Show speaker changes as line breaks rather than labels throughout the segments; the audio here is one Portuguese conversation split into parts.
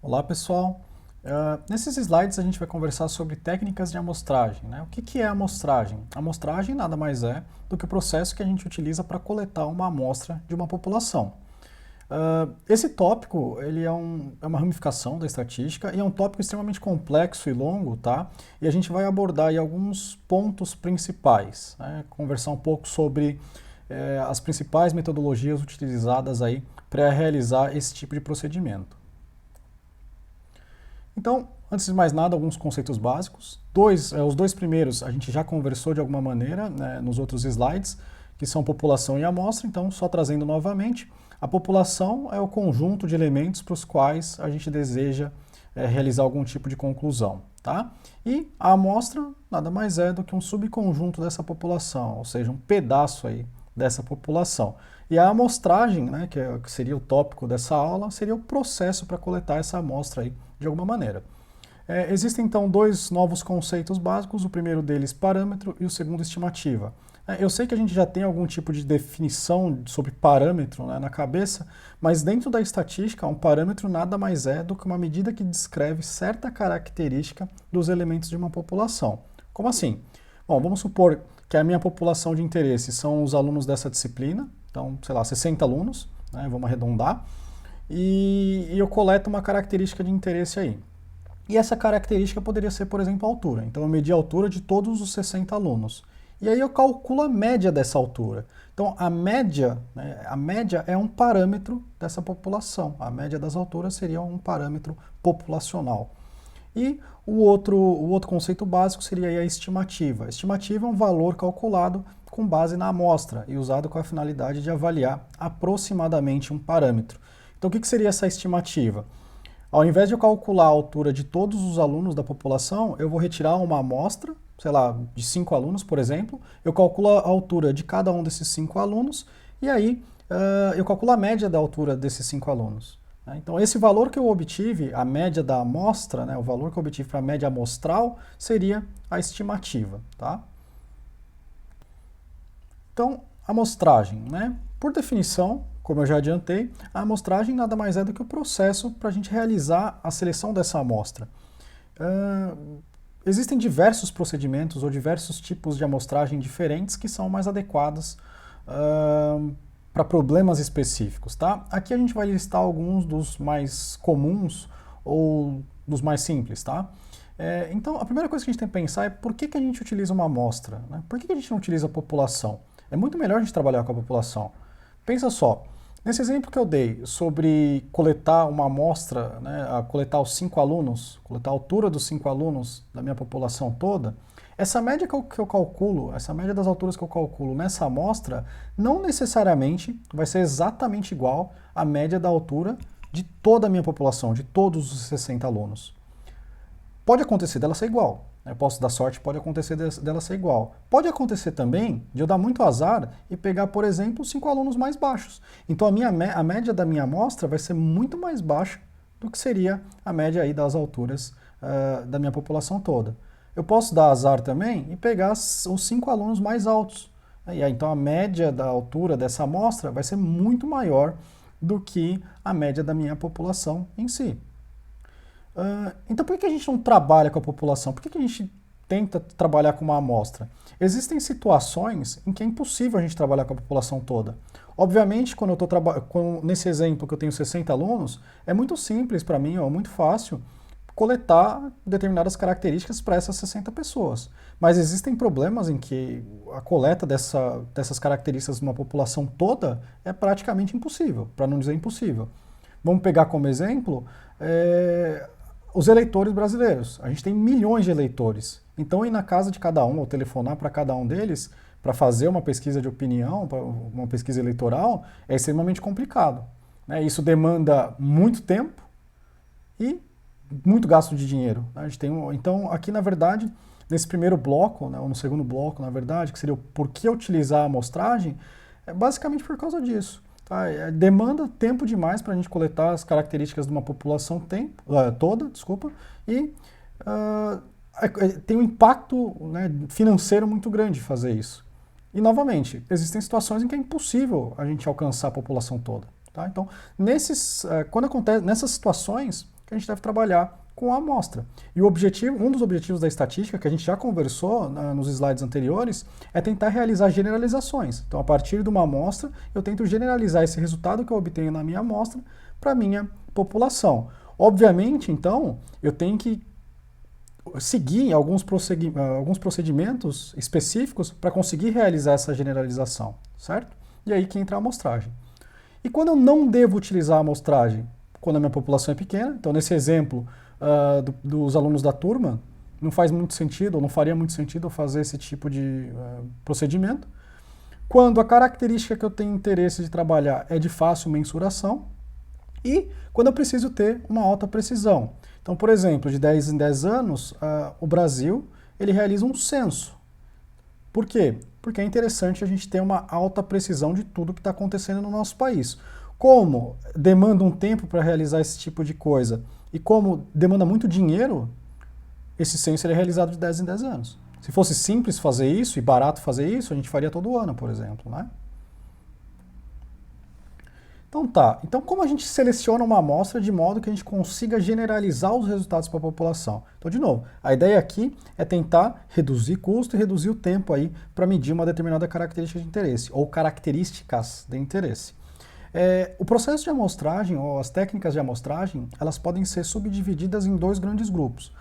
Olá pessoal, nesses slides a gente vai conversar sobre técnicas de amostragem, né? O que é amostragem? A amostragem nada mais é do que o processo que a gente utiliza para coletar uma amostra de uma população. Esse tópico ele é uma ramificação da estatística e é um tópico extremamente complexo e longo, tá? E a gente vai abordar aí alguns pontos principais, né? Conversar um pouco sobre as principais metodologias utilizadas aí para realizar esse tipo de procedimento. Então, antes de mais nada, alguns conceitos básicos. Os dois primeiros a gente já conversou de alguma maneira, né, nos outros slides, que são população e amostra. Então, só trazendo novamente, a população é o conjunto de elementos para os quais a gente deseja realizar algum tipo de conclusão. Tá? E a amostra nada mais é do que um subconjunto dessa população, ou seja, um pedaço aí dessa população. E a amostragem, né, que seria o tópico dessa aula, seria o processo para coletar essa amostra aí de alguma maneira. Existem então dois novos conceitos básicos, o primeiro deles parâmetro e o segundo estimativa. Eu sei que a gente já tem algum tipo de definição sobre parâmetro, né, na cabeça, mas dentro da estatística, um parâmetro nada mais é do que uma medida que descreve certa característica dos elementos de uma população. Como assim? Bom, vamos supor que a minha população de interesse são os alunos dessa disciplina, então, sei lá, 60 alunos, né, vamos arredondar, e eu coleto uma característica de interesse aí. E essa característica poderia ser, por exemplo, a altura. Então eu medi a altura de todos os 60 alunos. E aí eu calculo a média dessa altura. Então a média, né, é um parâmetro dessa população. A média das alturas seria um parâmetro populacional. E o outro conceito básico seria a estimativa. A estimativa é um valor calculado com base na amostra e usado com a finalidade de avaliar aproximadamente um parâmetro. Então, o que seria essa estimativa? Ao invés de eu calcular a altura de todos os alunos da população, eu vou retirar uma amostra, sei lá, de 5 alunos, por exemplo, eu calculo a altura de cada um desses 5 alunos e aí eu calculo a média da altura desses 5 alunos. Então, esse valor que eu obtive, a média da amostra, né, o valor que eu obtive para a média amostral, seria a estimativa. Tá? Então, amostragem, né? Por definição, como eu já adiantei, a amostragem nada mais é do que o processo para a gente realizar a seleção dessa amostra. Existem diversos procedimentos ou diversos tipos de amostragem diferentes que são mais adequados para problemas específicos. Tá? Aqui a gente vai listar alguns dos mais comuns ou dos mais simples. Tá? Então, a primeira coisa que a gente tem que pensar é por que a gente utiliza uma amostra? Né? Por que a gente não utiliza a população? É muito melhor a gente trabalhar com a população. Pensa só, nesse exemplo que eu dei sobre coletar uma amostra, né, coletar os 5 alunos, coletar a altura dos 5 alunos da minha população toda, essa média que eu calculo, essa média das alturas que eu calculo nessa amostra, não necessariamente vai ser exatamente igual à média da altura de toda a minha população, de todos os 60 alunos. Pode acontecer dela ser igual. Eu posso dar sorte, pode acontecer dela ser igual. Pode acontecer também de eu dar muito azar e pegar, por exemplo, 5 alunos mais baixos. Então a média da minha amostra vai ser muito mais baixa do que seria a média aí das alturas da minha população toda. Eu posso dar azar também e pegar os 5 alunos mais altos. E aí, então a média da altura dessa amostra vai ser muito maior do que a média da minha população em si. Então por que a gente não trabalha com a população? Por que a gente tenta trabalhar com uma amostra? Existem situações em que é impossível a gente trabalhar com a população toda. Obviamente, quando eu estou nesse exemplo que eu tenho 60 alunos, é muito simples para mim, é muito fácil coletar determinadas características para essas 60 pessoas. Mas existem problemas em que a coleta dessas características de uma população toda é praticamente impossível, para não dizer impossível. Vamos pegar como exemplo os eleitores brasileiros. A gente tem milhões de eleitores. Então, ir na casa de cada um, ou telefonar para cada um deles, para fazer uma pesquisa de opinião, uma pesquisa eleitoral, é extremamente complicado. Né? Isso demanda muito tempo e muito gasto de dinheiro. A gente tem então, aqui, na verdade, nesse primeiro bloco, né, ou no segundo bloco, na verdade, que seria o porquê utilizar a amostragem, é basicamente por causa disso. Tá? Demanda tempo demais para a gente coletar as características de uma população toda, e tem um impacto, né, financeiro muito grande fazer isso. E, novamente, existem situações em que é impossível a gente alcançar a população toda. Tá? Então, nessas situações, que a gente deve trabalhar com a amostra. E o objetivo, um dos objetivos da estatística, que a gente já conversou nos slides anteriores, é tentar realizar generalizações. Então, a partir de uma amostra, eu tento generalizar esse resultado que eu obtenho na minha amostra para a minha população. Obviamente, então, eu tenho que seguir alguns procedimentos específicos para conseguir realizar essa generalização, certo? E aí que entra a amostragem. E quando eu não devo utilizar a amostragem? Quando a minha população é pequena. Então, nesse exemplo dos alunos da turma, não faz muito sentido, ou não faria muito sentido eu fazer esse tipo de procedimento. Quando a característica que eu tenho interesse de trabalhar é de fácil mensuração. E quando eu preciso ter uma alta precisão. Então, por exemplo, de 10 em 10 anos, o Brasil ele realiza um censo. Por quê? Porque é interessante a gente ter uma alta precisão de tudo que está acontecendo no nosso país. Como demanda um tempo para realizar esse tipo de coisa e como demanda muito dinheiro, esse censo é realizado de 10 em 10 anos. Se fosse simples fazer isso e barato fazer isso, a gente faria todo ano, por exemplo, né? Então tá, então como a gente seleciona uma amostra de modo que a gente consiga generalizar os resultados para a população? Então, de novo, a ideia aqui é tentar reduzir custo e reduzir o tempo aí para medir uma determinada característica de interesse, ou características de interesse. O processo de amostragem, ou as técnicas de amostragem, elas podem ser subdivididas em dois grandes grupos.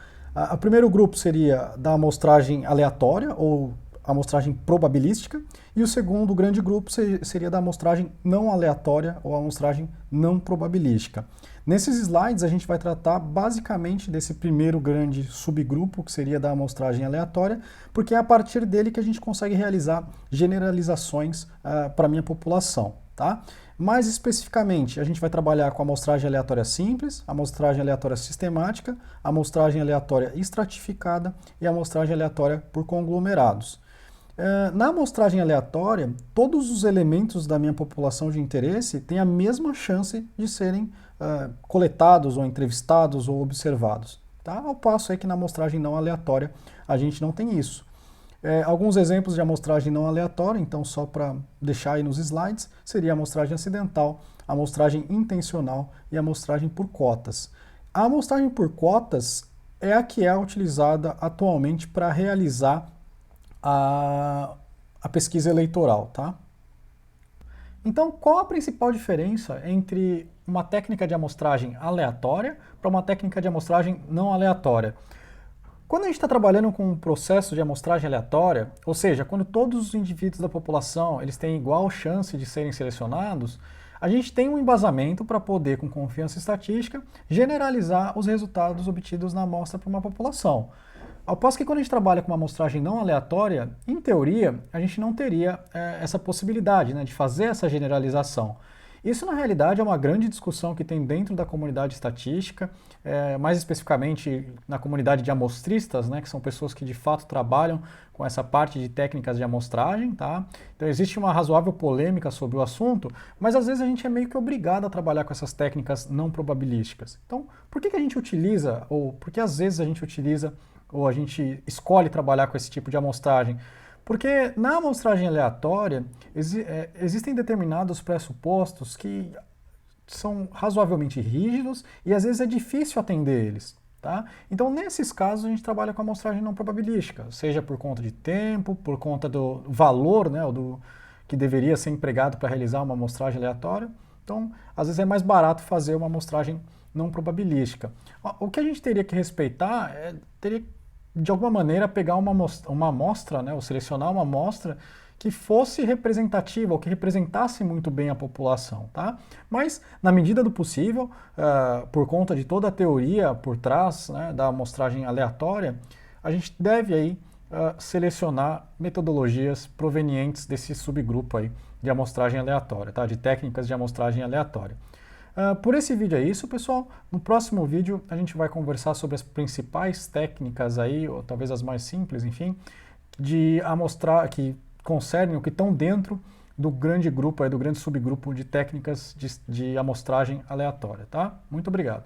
O primeiro grupo seria da amostragem aleatória, ou amostragem probabilística, e o segundo grande grupo seria da amostragem não aleatória ou amostragem não probabilística. Nesses slides a gente vai tratar basicamente desse primeiro grande subgrupo, que seria da amostragem aleatória, porque é a partir dele que a gente consegue realizar generalizações para a minha população, tá? Mais especificamente, a gente vai trabalhar com a amostragem aleatória simples, a amostragem aleatória sistemática, a amostragem aleatória estratificada e a amostragem aleatória por conglomerados. Na amostragem aleatória, todos os elementos da minha população de interesse têm a mesma chance de serem coletados, ou entrevistados, ou observados. Tá? Ao passo é que na amostragem não aleatória a gente não tem isso. Alguns exemplos de amostragem não aleatória, então só para deixar aí nos slides, seria a amostragem acidental, a amostragem intencional e a amostragem por cotas. A amostragem por cotas é a que é utilizada atualmente para realizar a pesquisa eleitoral, tá? Então, qual a principal diferença entre uma técnica de amostragem aleatória para uma técnica de amostragem não aleatória? Quando a gente está trabalhando com um processo de amostragem aleatória, ou seja, quando todos os indivíduos da população eles têm igual chance de serem selecionados, a gente tem um embasamento para poder, com confiança estatística, generalizar os resultados obtidos na amostra para uma população. Ao passo que quando a gente trabalha com uma amostragem não aleatória, em teoria, a gente não teria essa possibilidade, né, de fazer essa generalização. Isso, na realidade, é uma grande discussão que tem dentro da comunidade estatística, mais especificamente na comunidade de amostristas, né, que são pessoas que de fato trabalham com essa parte de técnicas de amostragem. Tá? Então existe uma razoável polêmica sobre o assunto, mas às vezes a gente é meio que obrigado a trabalhar com essas técnicas não probabilísticas. Então, por que a gente utiliza, ou por que às vezes a gente utiliza, ou a gente escolhe trabalhar com esse tipo de amostragem? Porque na amostragem aleatória existem determinados pressupostos que são razoavelmente rígidos e às vezes é difícil atender eles. Tá? Então, nesses casos, a gente trabalha com amostragem não probabilística, seja por conta de tempo, por conta do valor, né, que deveria ser empregado para realizar uma amostragem aleatória. Então, às vezes é mais barato fazer uma amostragem não probabilística. O que a gente teria que respeitar teria de alguma maneira pegar uma amostra, né, ou selecionar uma amostra que fosse representativa, ou que representasse muito bem a população, tá? Mas, na medida do possível, por conta de toda a teoria por trás, né, da amostragem aleatória, a gente deve aí selecionar metodologias provenientes desse subgrupo aí de amostragem aleatória, tá? De técnicas de amostragem aleatória. Por esse vídeo é isso, pessoal. No próximo vídeo a gente vai conversar sobre as principais técnicas aí, ou talvez as mais simples, enfim, de amostrar, que concernem o que estão dentro do grande grupo, aí, do grande subgrupo de técnicas de amostragem aleatória, tá? Muito obrigado.